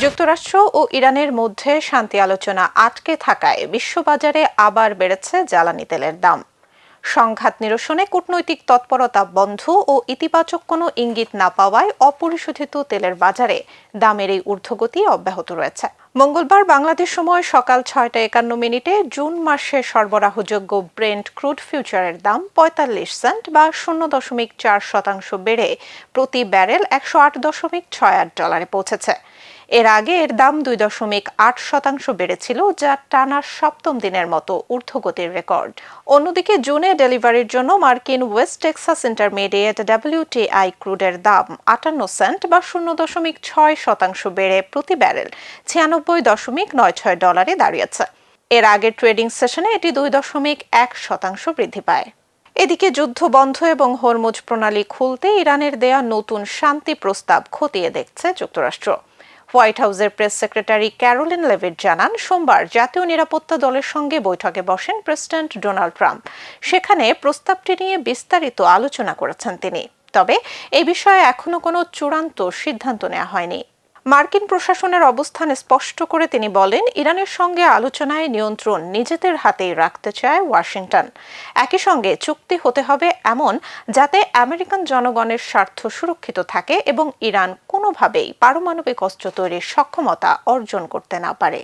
যুক্তরাষ্ট্র ও ইরানের মধ্যে শান্তি আলোচনা আটকে থাকায় বিশ্ববাজারে আবার বেড়েছে জ্বালানি তেলের দাম। সংঘাত নিরসনে কূটনৈতিক তৎপরতা বন্ধ ও ইতিবাচক কোনো ইঙ্গিত না পাওয়ায় অপরিশোধিত তেলের বাজারে দামের এই ঊর্ধ্বগতি অব্যাহত রয়েছে। মঙ্গলবার বাংলাদেশ সময় সকাল 6টা 51 মিনিটে জুন মাসে সরবরাহযোগ্য ব্রেন্ট ক্রুড ফিউচারের দাম 45 সেন্ট বা 0.4% বেড়ে প্রতি ব্যারেল $108.68 পৌঁছেছে। এর আগে এর দাম 2.8% বেড়েছিল, যা টানা সপ্তম দিনের মতো ঊর্ধ্বগতির রেকর্ড। অন্যদিকে জুনে ডেলিভারির জন্য মার্কিন ওয়েস্ট টেক্সাস ইন্টারমিডিয়েট WTI ক্রুডের দাম 58 সেন্ট বা 0.6% বেড়ে প্রতি ব্যারেল $96.96 দাঁড়িয়েছে। এর আগের ট্রেডিং সেশনে এটি 2.1% বৃদ্ধি পায়। এদিকে যুদ্ধ বন্ধ এবং হরমুজ প্রণালী খুলতে ইরানের দেয়া নতুন শান্তি প্রস্তাব খতিয়ে দেখছে যুক্তরাষ্ট্র। হোয়াইট হাউসের প্রেস সেক্রেটারি ক্যারোলিন লেভিট জানান, সোমবার জাতীয় নিরাপত্তা দলের সঙ্গে বৈঠকে বসেন প্রেসিডেন্ট ডোনাল্ড ট্রাম্প। সেখানে প্রস্তাবটি নিয়ে বিস্তারিত আলোচনা করেছেন তিনি। তবে এই বিষয়ে এখনো কোনো চূড়ান্ত সিদ্ধান্ত নেওয়া হয়নি। মার্কিন প্রশাসনের অবস্থান স্পষ্ট করে তিনি বলেন, ইরানের সঙ্গে আলোচনায় নিয়ন্ত্রণ নিজেদের হাতেই রাখতে চায় ওয়াশিংটন। একই সঙ্গে চুক্তি হতে হবে এমন যাতে আমেরিকান জনগণের স্বার্থ সুরক্ষিত থাকে এবং ইরান কোনোভাবেই পারমাণবিক অস্ত্র তৈরির সক্ষমতা অর্জন করতে না পারে।